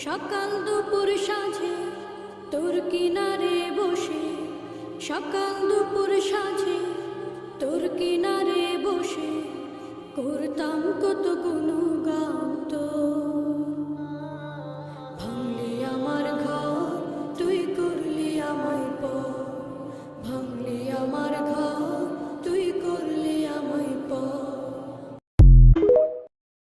সকাল দুপুর সাঁঝে তোর কিনারে বসে, সকাল দুপুর সাঁঝে তোর কিনারে বসে করতাম কত গুণ